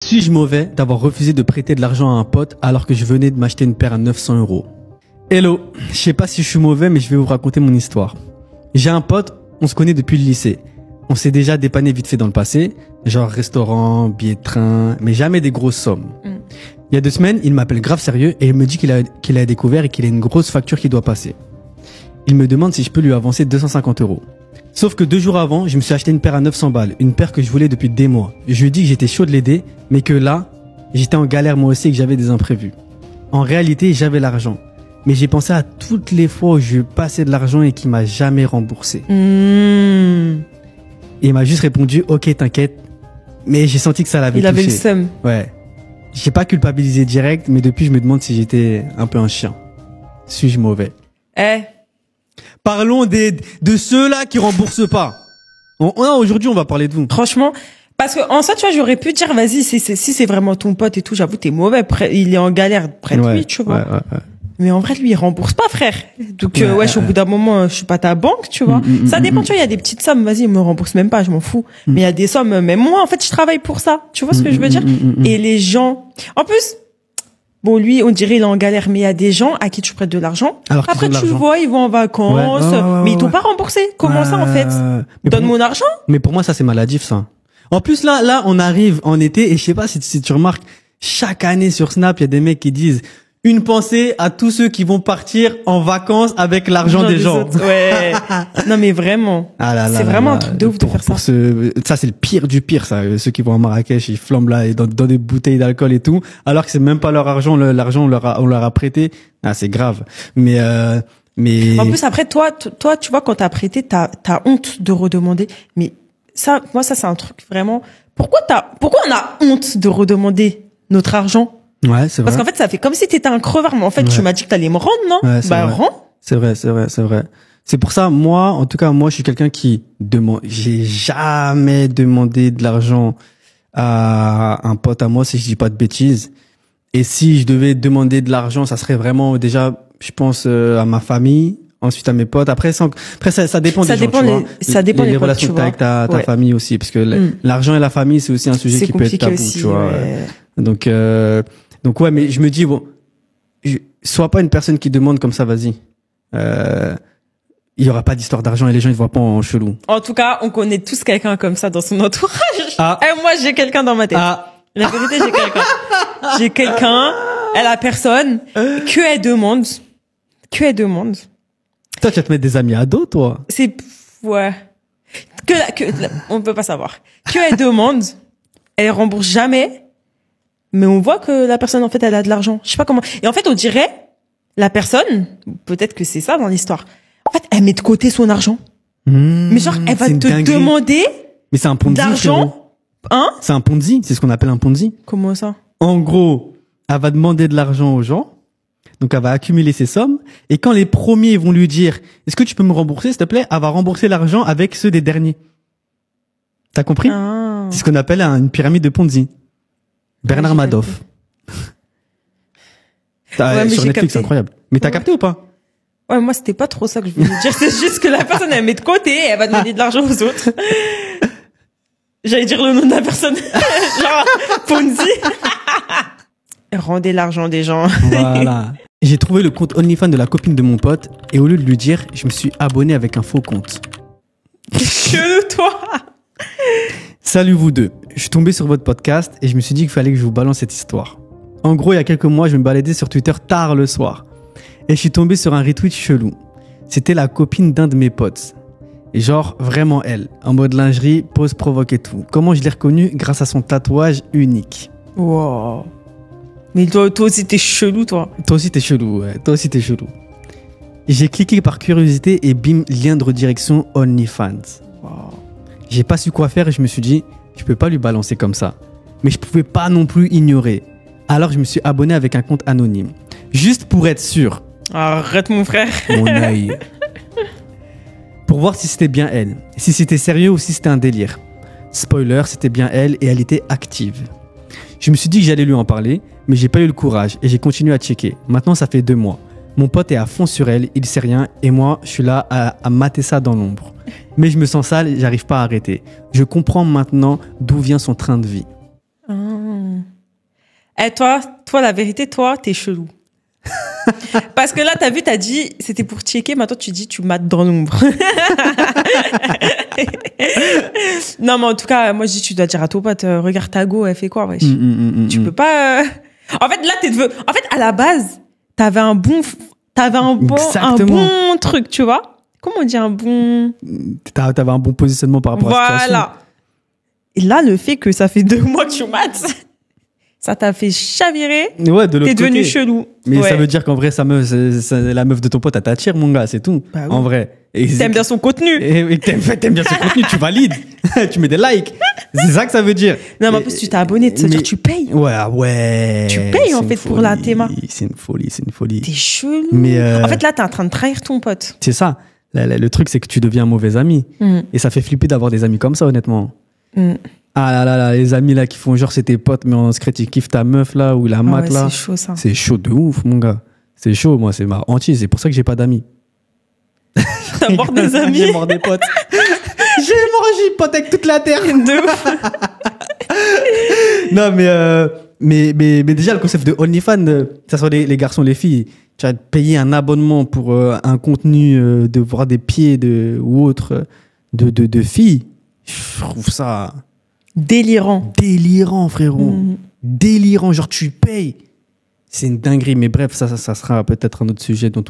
Suis-je mauvais d'avoir refusé de prêter de l'argent à un pote alors que je venais de m'acheter une paire à 900 €? Hello, je sais pas si je suis mauvais, mais je vais vous raconter mon histoire. J'ai un pote, on se connaît depuis le lycée. On s'est déjà dépanné vite fait dans le passé, genre restaurant, billets de train, mais jamais des grosses sommes. Il y a 2 semaines, il m'appelle grave sérieux et il me dit qu'il a découvert et qu'il a une grosse facture qui doit passer. Il me demande si je peux lui avancer 250 €. Sauf que 2 jours avant, je me suis acheté une paire à 900 balles, une paire que je voulais depuis des mois. Je lui ai dit que j'étais chaud de l'aider, mais que là, j'étais en galère moi aussi et que j'avais des imprévus. En réalité, j'avais l'argent. Mais j'ai pensé à toutes les fois où je lui passais de l'argent et qu'il m'a jamais remboursé. Et il m'a juste répondu, ok, t'inquiète. Mais j'ai senti que ça l'avait touché. Il avait le seum. Ouais. J'ai pas culpabilisé direct, mais depuis, je me demande si j'étais un peu un chien. Suis-je mauvais? Parlons de ceux-là qui remboursent pas. Aujourd'hui, on va parler de vous. Franchement, parce que en ça, tu vois, j'aurais pu dire, vas-y, si c'est vraiment ton pote et tout, j'avoue, t'es mauvais. Il est en galère près de lui, tu vois. Ouais. Mais en vrai, lui, il rembourse pas, frère. Donc, au bout d'un moment, je suis pas ta banque, tu vois. Ça dépend, tu vois, il y a des petites sommes, vas-y, il me rembourse même pas, je m'en fous. Mais il y a des sommes, même moi, en fait, je travaille pour ça. Tu vois ce que je veux dire? Et les gens, en plus, bon, lui, on dirait il est en galère, mais il y a des gens à qui tu prêtes de l'argent. Après, tu le vois, ils vont en vacances, mais ils t'ont pas remboursé. Comment ça, en fait? Donne mon argent. Mais pour moi, ça, c'est maladif, ça. En plus, là, on arrive en été et je sais pas si tu remarques, chaque année sur Snap, il y a des mecs qui disent une pensée à tous ceux qui vont partir en vacances avec l'argent des gens. Ouais. Non, mais vraiment. C'est vraiment un truc de ouf de faire ça. Ça, c'est le pire du pire, ça. Ceux qui vont à Marrakech, ils flambent là, et dans des bouteilles d'alcool et tout, alors que c'est même pas leur argent, l'argent, on leur a prêté. Ah, c'est grave. Mais en plus, après, toi, tu vois, quand t'as prêté, t'as honte de redemander. Mais ça, moi, ça, c'est un truc vraiment. Pourquoi on a honte de redemander notre argent? Ouais, c'est vrai. Parce qu'en fait, ça fait comme si t'étais un crevard. Mais en fait, tu m'as dit que t'allais me rendre, non? Ouais, rends. C'est vrai. C'est pour ça, moi, en tout cas, moi, je suis quelqu'un qui demande, j'ai jamais demandé de l'argent à un pote à moi, si je dis pas de bêtises. Et si je devais demander de l'argent, ça serait vraiment, déjà, je pense, à ma famille, ensuite à mes potes. Après, ça dépend des gens, tu vois. Ça dépend les des relations que t'as avec ta famille aussi, parce que l'argent et la famille, c'est aussi un sujet qui peut être tabou, aussi, tu vois. Donc ouais, mais je me dis, bon, sois pas une personne qui demande comme ça, vas-y. Il y aura pas d'histoire d'argent et les gens ils te voient pas en chelou. En tout cas, on connaît tous quelqu'un comme ça dans son entourage. Et moi, j'ai quelqu'un dans ma tête. La vérité, j'ai quelqu'un. J'ai quelqu'un, elle a personne, que elle demande. Toi, tu vas te mettre des amis ados, toi. Ouais. On peut pas savoir. Que elle demande, elle rembourse jamais. Mais on voit que la personne, en fait, elle a de l'argent. Je sais pas comment. Et en fait, on dirait, la personne, peut-être que c'est ça dans l'histoire. En fait, elle met de côté son argent. Mais genre, elle va te demander. Mais c'est un Ponzi. D'argent. C'est un Ponzi. C'est ce qu'on appelle un Ponzi. Comment ça? En gros, elle va demander de l'argent aux gens. Donc, elle va accumuler ses sommes. Et quand les premiers vont lui dire, est-ce que tu peux me rembourser, s'il te plaît? Elle va rembourser l'argent avec ceux des derniers. T'as compris? C'est ce qu'on appelle une pyramide de Ponzi. Bernard Madoff. Sur Netflix, c'est incroyable. Mais t'as capté ou pas? Ouais, moi, c'était pas trop ça que je voulais dire. C'est juste que la personne, elle met de côté, elle va demander de l'argent aux autres. J'allais dire le nom de la personne. Genre, Ponzi. Rendez l'argent des gens. Voilà. J'ai trouvé le compte OnlyFans de la copine de mon pote et au lieu de lui dire, je me suis abonné avec un faux compte. Chelou, toi. Salut vous deux. Je suis tombé sur votre podcast et je me suis dit qu'il fallait que je vous balance cette histoire. En gros, il y a quelques mois, je me baladais sur Twitter tard le soir. Et je suis tombé sur un retweet chelou. C'était la copine d'un de mes potes. Et genre, vraiment elle. En mode lingerie, pose, provoque et tout. Comment je l'ai reconnue? Grâce à son tatouage unique. Wow. Mais toi aussi, t'es chelou, toi. Toi aussi, t'es chelou, ouais. Toi aussi, t'es chelou. J'ai cliqué par curiosité et bim, lien de redirection OnlyFans. Wow. J'ai pas su quoi faire et je me suis dit, je peux pas lui balancer comme ça. Mais je pouvais pas non plus ignorer. Alors, je me suis abonné avec un compte anonyme. Juste pour être sûr. Arrête, mon frère. Mon œil. Pour voir si c'était bien elle. Si c'était sérieux ou si c'était un délire. Spoiler, c'était bien elle et elle était active. Je me suis dit que j'allais lui en parler, mais j'ai pas eu le courage et j'ai continué à checker. Maintenant, ça fait 2 mois. Mon pote est à fond sur elle, il sait rien et moi, je suis là à mater ça dans l'ombre. Mais je me sens sale et j'arrive pas à arrêter. Je comprends maintenant d'où vient son train de vie. Eh, toi, la vérité, toi, t'es chelou. Parce que là, t'as dit, c'était pour checker, maintenant tu dis, tu mates dans l'ombre. Non, mais en tout cas, moi, je dis, tu dois dire à ton pote, regarde ta go, elle fait quoi, wesh. Tu peux pas... En fait, là, En fait, à la base, t'avais un bon truc, tu vois. Comment on dit un bon... T'avais un bon positionnement par rapport à la situation. Voilà. Et là, le fait que ça fait 2 mois que tu mates, ça t'a fait chavirer. Ouais, de l'autre côté. T'es devenu chelou. Mais ouais. ça veut dire qu'en vrai, la meuf de ton pote, elle t'attire, mon gars, c'est tout. Bah oui. En vrai. T'aimes bien son contenu. Et t'aimes bien son contenu, tu valides. Tu mets des likes. C'est ça que ça veut dire. Non, mais en plus, tu t'es abonné, ça veut dire tu payes. Ouais. Tu payes, en fait, pour la théma. C'est une folie. T'es chelou. Mais En fait, là, t'es en train de trahir ton pote. C'est ça. Le truc, c'est que tu deviens un mauvais ami. Et ça fait flipper d'avoir des amis comme ça, honnêtement. Ah là, les amis là qui font genre c'est tes potes, mais en secret, ils kiffent ta meuf là ou la mat là. C'est chaud, ça. C'est chaud de ouf, mon gars. C'est chaud, moi, c'est ma hantise. C'est pour ça que j'ai pas d'amis. T'as mort des amis. J'ai mort des potes. J'ai pote avec toute la terre. De ouf. Non, mais déjà, le concept de OnlyFans, que ce soit les garçons, les filles, tu vas payer un abonnement pour un contenu de voir des pieds ou autre de filles. Je trouve ça délirant, frérot. Délirant, genre tu payes. C'est une dinguerie, mais bref, ça sera peut-être un autre sujet dont